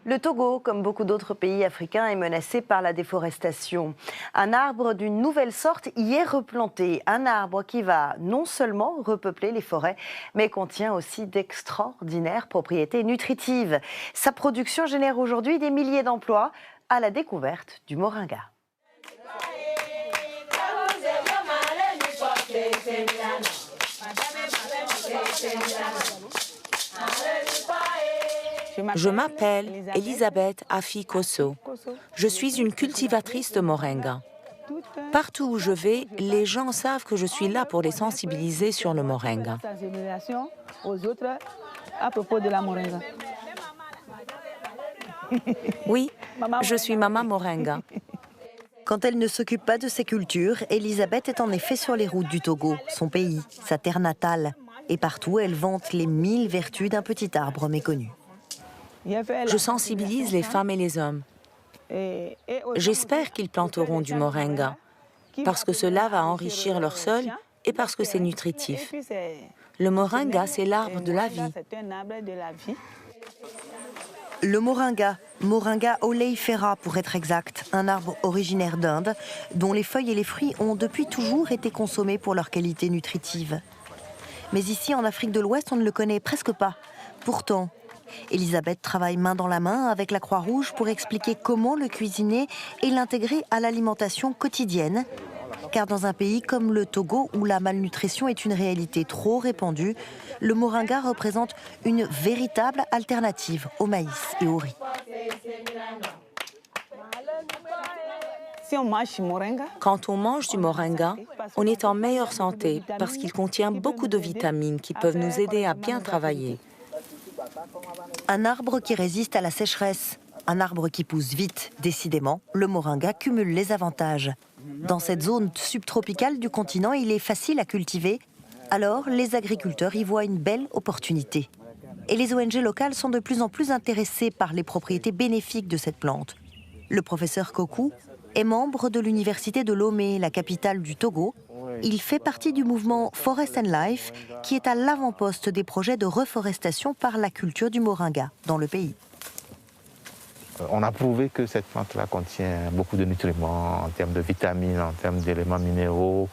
Le Togo, comme beaucoup d'autres pays africains, est menacé par la déforestation. Un arbre d'une nouvelle sorte y est replanté. Un arbre qui va non seulement repeupler les forêts, mais contient aussi d'extraordinaires propriétés nutritives. Sa production génère aujourd'hui des milliers d'emplois à la découverte du moringa. Je m'appelle Elisabeth Afi Kosso. Je suis une cultivatrice de moringa. Partout où je vais, les gens savent que je suis là pour les sensibiliser sur le moringa. Oui, je suis Maman Moringa. Quand elle ne s'occupe pas de ses cultures, Elisabeth est en effet sur les routes du Togo, son pays, sa terre natale. Et partout, elle vante les 1000 vertus d'un petit arbre méconnu. Je sensibilise les femmes et les hommes. J'espère qu'ils planteront du moringa, parce que cela va enrichir leur sol et parce que c'est nutritif. Le moringa, c'est l'arbre de la vie. Le moringa, Moringa oleifera pour être exact, un arbre originaire d'Inde, dont les feuilles et les fruits ont depuis toujours été consommés pour leur qualité nutritive. Mais ici, en Afrique de l'Ouest, on ne le connaît presque pas. Pourtant, Elisabeth travaille main dans la main avec la Croix-Rouge pour expliquer comment le cuisiner et l'intégrer à l'alimentation quotidienne. Car dans un pays comme le Togo, où la malnutrition est une réalité trop répandue, le moringa représente une véritable alternative au maïs et au riz. Quand on mange du moringa, on est en meilleure santé parce qu'il contient beaucoup de vitamines qui peuvent nous aider à bien travailler. Un arbre qui résiste à la sécheresse, un arbre qui pousse vite. Décidément, le moringa cumule les avantages. Dans cette zone subtropicale du continent, il est facile à cultiver. Alors, les agriculteurs y voient une belle opportunité. Et les ONG locales sont de plus en plus intéressées par les propriétés bénéfiques de cette plante. Le professeur Kokou est membre de l'université de Lomé, la capitale du Togo. Il fait partie du mouvement Forest and Life, qui est à l'avant-poste des projets de reforestation par la culture du moringa dans le pays. On a prouvé que cette plante-là contient beaucoup de nutriments en termes de vitamines, en termes d'éléments minéraux,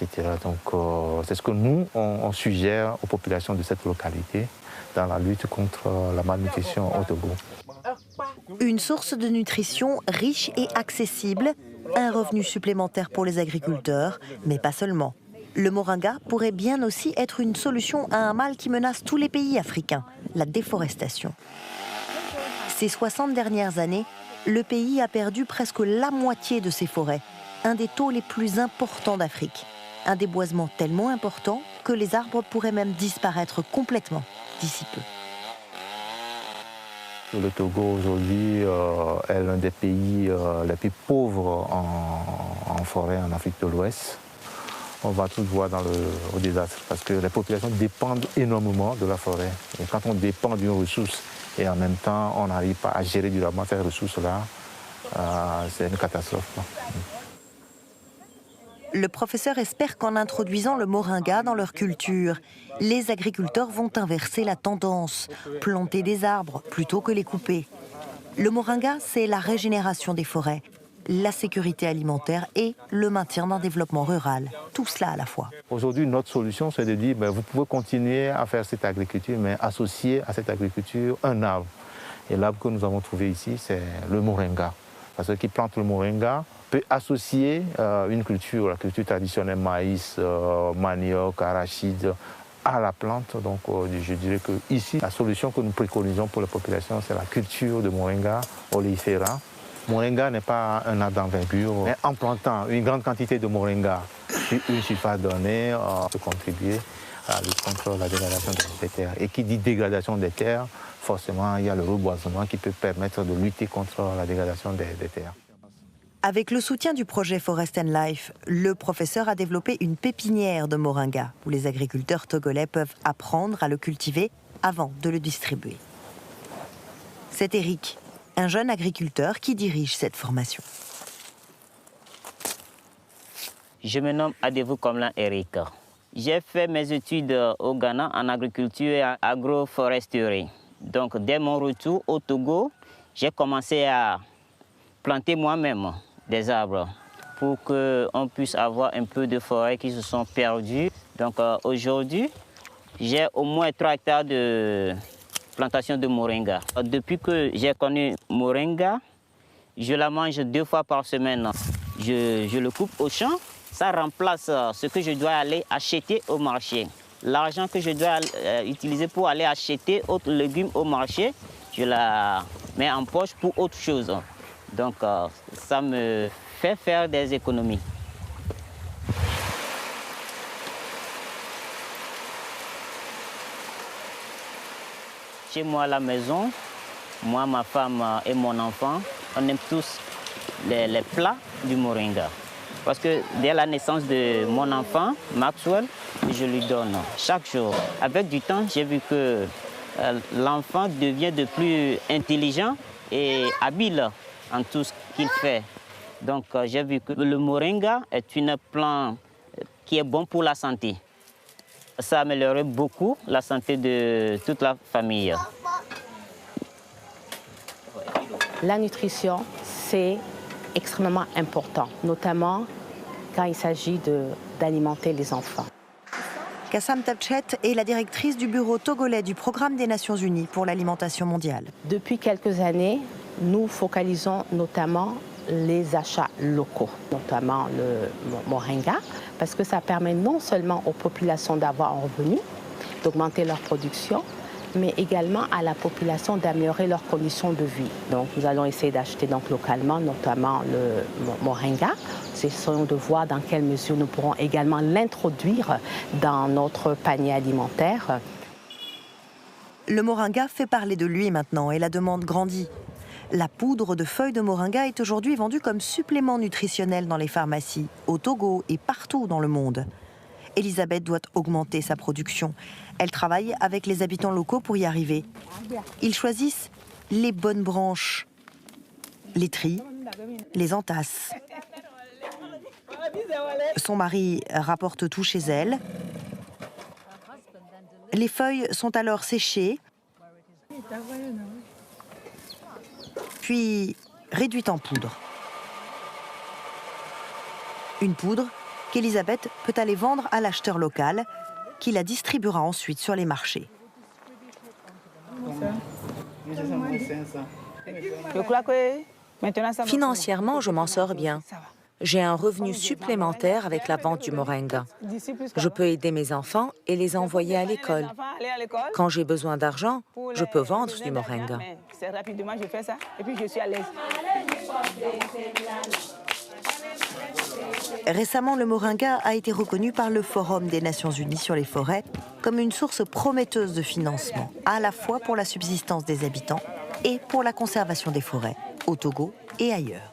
etc. Donc c'est ce que nous, on suggère aux populations de cette localité dans la lutte contre la malnutrition au Togo. Une source de nutrition riche et accessible, un revenu supplémentaire pour les agriculteurs, mais pas seulement. Le moringa pourrait bien aussi être une solution à un mal qui menace tous les pays africains, la déforestation. Ces 60 dernières années, le pays a perdu presque la moitié de ses forêts, un des taux les plus importants d'Afrique. Un déboisement tellement important que les arbres pourraient même disparaître complètement d'ici peu. Le Togo aujourd'hui est l'un des pays les plus pauvres en forêt en Afrique de l'Ouest. On va tout voir au désastre parce que les populations dépendent énormément de la forêt. Et quand on dépend d'une ressource et en même temps on n'arrive pas à gérer durablement cette ressource-là, c'est une catastrophe. Le professeur espère qu'en introduisant le moringa dans leur culture, les agriculteurs vont inverser la tendance, planter des arbres plutôt que les couper. Le moringa, c'est la régénération des forêts, la sécurité alimentaire et le maintien d'un développement rural. Tout cela à la fois. Aujourd'hui, notre solution, c'est de dire vous pouvez continuer à faire cette agriculture, mais associer à cette agriculture un arbre. Et l'arbre que nous avons trouvé ici, c'est le moringa. Parce que qui plante le moringa peut associer une culture, la culture traditionnelle maïs, manioc, arachide, à la plante. Donc je dirais que ici, la solution que nous préconisons pour la population, c'est la culture de moringa oleifera. Moringa n'est pas un arbre d'envergure, mais en plantant une grande quantité de moringa sur une surface donnée, on peut contribuer à lutter contre la dégradation des terres. Et qui dit dégradation des terres, forcément, il y a le reboisement qui peut permettre de lutter contre la dégradation des terres. Avec le soutien du projet Forest and Life, le professeur a développé une pépinière de moringa où les agriculteurs togolais peuvent apprendre à le cultiver avant de le distribuer. C'est Eric, un jeune agriculteur qui dirige cette formation. Je me nomme Adevou Komlan Eric. J'ai fait mes études au Ghana en agriculture et agroforesterie. Donc, dès mon retour au Togo, j'ai commencé à planter moi-même des arbres pour qu'on puisse avoir un peu de forêt qui se sont perdus. Donc aujourd'hui, j'ai au moins 3 hectares de plantation de moringa. Depuis que j'ai connu moringa, je la mange 2 fois par semaine. Je le coupe au champ, ça remplace ce que je dois aller acheter au marché. L'argent que je dois utiliser pour aller acheter autres légumes au marché, je la mets en poche pour autre chose. Donc ça me fait faire des économies. Chez moi à la maison, moi, ma femme et mon enfant, on aime tous les plats du moringa. Parce que dès la naissance de mon enfant, Maxwell, je lui donne chaque jour. Avec du temps, j'ai vu que l'enfant devient de plus intelligent et habile en tout ce qu'il fait. Donc j'ai vu que le moringa est une plante qui est bon pour la santé. Ça améliorerait beaucoup la santé de toute la famille. La nutrition, c'est extrêmement important, notamment quand il s'agit d'alimenter les enfants. Kassam Tabchet est la directrice du bureau togolais du Programme des Nations Unies pour l'alimentation mondiale. Depuis quelques années, nous focalisons notamment les achats locaux, notamment le moringa, parce que ça permet non seulement aux populations d'avoir un revenu, d'augmenter leur production, mais également à la population d'améliorer leurs conditions de vie. Donc nous allons essayer d'acheter localement, notamment le moringa. Essayons de voir dans quelle mesure nous pourrons également l'introduire dans notre panier alimentaire. Le moringa fait parler de lui maintenant et la demande grandit. La poudre de feuilles de moringa est aujourd'hui vendue comme supplément nutritionnel dans les pharmacies, au Togo et partout dans le monde. Elisabeth doit augmenter sa production. Elle travaille avec les habitants locaux pour y arriver. Ils choisissent les bonnes branches, les trient, les entassent. Son mari rapporte tout chez elle. Les feuilles sont alors séchées, puis réduites en poudre. Une poudre qu'Elisabeth peut aller vendre à l'acheteur local, qui la distribuera ensuite sur les marchés. Financièrement, je m'en sors bien. J'ai un revenu supplémentaire avec la vente du moringa. Je peux aider mes enfants et les envoyer à l'école. Quand j'ai besoin d'argent, je peux vendre du moringa. Récemment, le moringa a été reconnu par le Forum des Nations Unies sur les forêts comme une source prometteuse de financement, à la fois pour la subsistance des habitants et pour la conservation des forêts, au Togo et ailleurs.